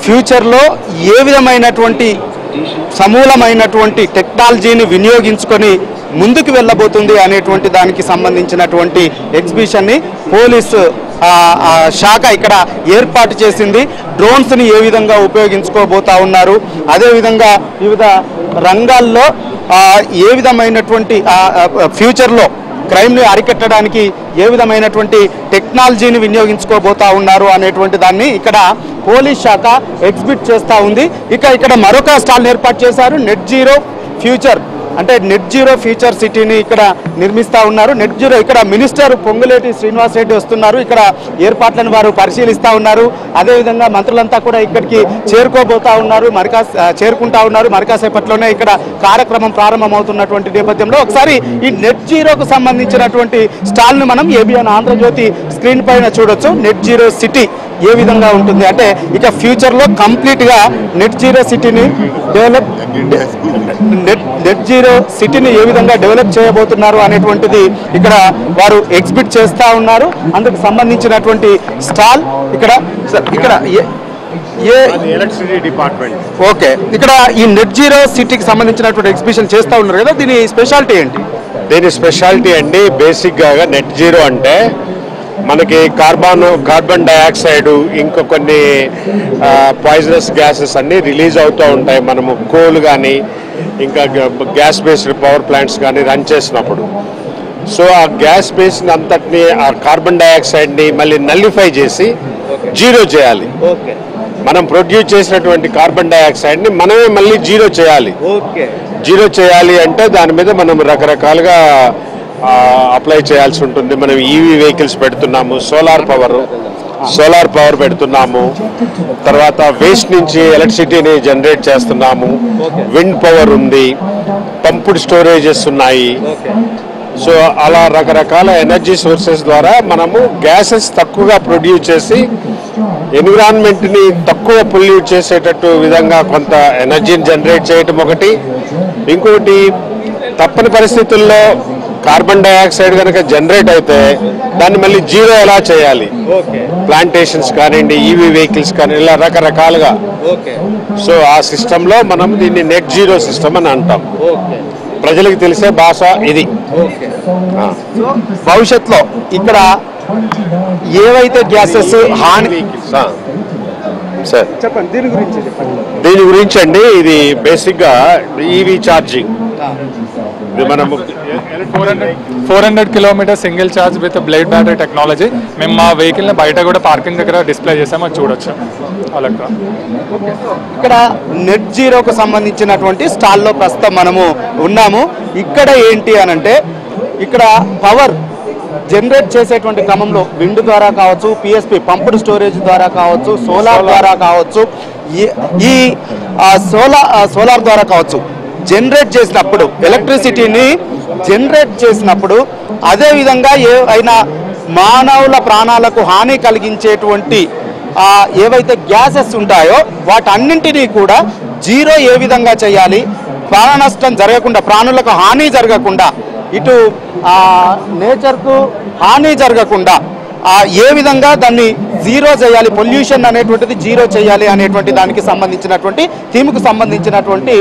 Future లో ఏ విధమైనటువంటి సమూలమైనటువంటి టెక్నాలజీని వినియోగించుకొని ముందుకు వెళ్ళబోతుంది అనేటువంటి దానికి సంబంధించినటువంటి ఎగ్జిబిషన్ ని పోలీసు శాఖ ఇక్కడ ఏర్పాటు చేసింది. డ్రోన్స్ ని ఏ విధంగా ఉపయోగించుకోబోతా ఉన్నారు, అదే విధంగా వివిధ రంగాల్లో ఏ విధమైనటువంటి ఫ్యూచర్ లో క్రైమ్ ని అరికట్టడానికి ఏ విధమైనటువంటి టెక్నాలజీని వినియోగించుకోబోతా ఉన్నారు అనేటువంటి దాన్ని ఇక్కడ పోలీస్ శాఖ ఎగ్జిబిట్ చేస్తూ ఉంది. ఇక్కడ మరొక స్టాల్ ఏర్పాటు చేశారు. నెట్ జీరో ఫ్యూచర్ అంటే నెట్ జీరో ఫ్యూచర్ సిటీని ఇక్కడ నిర్మిస్తూ ఉన్నారు. నెట్ జీరో ఇక్కడ మినిస్టర్ పొంగులేటి శ్రీనివాస్ రెడ్డి వస్తున్నారు. ఇక్కడ ఏర్పాట్లను వారు పరిశీలిస్తూ ఉన్నారు. అదేవిధంగా మంత్రులంతా కూడా ఇక్కడికి చేరుకుంటా ఉన్నారు. మరికాసేపట్లోనే ఇక్కడ కార్యక్రమం ప్రారంభమవుతున్నటువంటి నేపథ్యంలో ఒకసారి ఈ నెట్ జీరోకు సంబంధించినటువంటి స్టాల్ను మనం ఏబిఎన్ ఆంధ్రజ్యోతి స్క్రీన్ పైన చూడొచ్చు. నెట్ జీరో సిటీ ఏ విధంగా ఉంటుంది అంటే ఇక ఫ్యూచర్లో కంప్లీట్గా నెట్ జీరో సిటీని నెట్ జీరో సిటీని ఏ విధంగా డెవలప్ చేయబోతున్నారు అనేటువంటిది ఇక్కడ వారు ఎగ్జిబిట్ చేస్తూ ఉన్నారు. అందుకు సంబంధించినటువంటి స్టాల్ ఇక్కడ ఎలక్ట్రిసిటీ డిపార్ట్మెంట్. ఓకే, ఇక్కడ ఈ నెట్ జీరో సిటీకి సంబంధించినటువంటి ఎగ్జిబిషన్ చేస్తూ ఉన్నారు కదా, దీని స్పెషాలిటీ ఏంటి? దీని స్పెషాలిటీ అండి, బేసిక్గా నెట్ జీరో అంటే మనకి కార్బన్ డైఆక్సైడ్ ఇంకా కొన్ని పాయిజనస్ గ్యాసెస్ అన్నీ రిలీజ్ అవుతూ ఉంటాయి. మనము కోల్ కానీ ఇంకా గ్యాస్ బేస్డ్ పవర్ ప్లాంట్స్ కానీ రన్ చేసినప్పుడు. సో ఆ గ్యాస్ బేస్డ్ అంతటిని ఆ కార్బన్ డైఆక్సైడ్ని మళ్ళీ నల్లిఫై చేసి జీరో చేయాలి. మనం ప్రొడ్యూస్ చేసినటువంటి కార్బన్ డైఆక్సైడ్ని మనమే మళ్ళీ జీరో చేయాలి. జీరో చేయాలి అంటే దాని మీద మనం రకరకాలుగా అప్లై చేయాల్సి ఉంటుంది. మనం ఈవీ వెహికల్స్ పెడుతున్నాము, సోలార్ పవర్ పెడుతున్నాము, తర్వాత వేస్ట్ నుంచి ఎలక్ట్రిసిటీని జనరేట్ చేస్తున్నాము, విండ్ పవర్ ఉంది, పంప్డ్ స్టోరేజెస్ ఉన్నాయి. సో అలా రకరకాల ఎనర్జీ సోర్సెస్ ద్వారా మనము గ్యాసెస్ తక్కువగా ప్రొడ్యూస్ చేసి ఎన్విరాన్మెంట్ని తక్కువ పొల్యూట్ చేసేటట్టు విధంగా కొంత ఎనర్జీని జనరేట్ చేయటం ఒకటి. ఇంకొకటి, తప్పని పరిస్థితుల్లో కార్బన్ డైఆక్సైడ్ కనుక జనరేట్ అయితే దాన్ని మళ్ళీ జీరో ఎలా చేయాలి, ప్లాంటేషన్స్ కానివ్వండి, ఈవీ వెహికల్స్ కానీ ఇలా రకరకాలుగా. సో ఆ సిస్టంలో మనం దీన్ని నెట్ జీరో సిస్టమ్ అని అంటాం. ప్రజలకు తెలిసే భాష ఇది. భవిష్యత్తులో ఇక్కడ ఏవైతే గ్యాసెస్ హాని సార్ చెప్పండి, దీని గురించి అండి, ఇది బేసిక్గా ఈవీ ఛార్జింగ్. మనం 400 kilometer single charge with blade battery technology. మేము మా వెహికల్ని బయట కూడా పార్కింగ్ దగ్గర డిస్ప్లే చేసాము, అది చూడొచ్చు. అలాగా ఇక్కడ నెట్ జీరోకు సంబంధించినటువంటి స్టాల్లో ప్రస్తుతం మనము ఉన్నాము. ఇక్కడ ఏంటి అనంటే ఇక్కడ పవర్ జనరేట్ చేసేటువంటి క్రమంలో విండ్ ద్వారా కావచ్చు, పిఎస్పి పంప్డ్ స్టోరేజ్ ద్వారా కావచ్చు, సోలార్ ద్వారా కావచ్చు, ఈ సోలార్ ద్వారా కావచ్చు జనరేట్ చేసినప్పుడు ఎలక్ట్రిసిటీని జనరేట్ చేసినప్పుడు అదేవిధంగా ఏవైనా మానవుల ప్రాణాలకు హాని కలిగించేటువంటి ఏవైతే గ్యాసెస్ ఉంటాయో వాటన్నింటినీ కూడా జీరో ఏ విధంగా చేయాలి, ప్రాణ నష్టం జరగకుండా, ప్రాణులకు హాని జరగకుండా, ఇటు నేచర్కు హాని జరగకుండా ఏ విధంగా దాన్ని జీరో చేయాలి, పొల్యూషన్ అనేటువంటిది జీరో చేయాలి అనేటువంటి దానికి సంబంధించినటువంటి థీమ్కు సంబంధించినటువంటి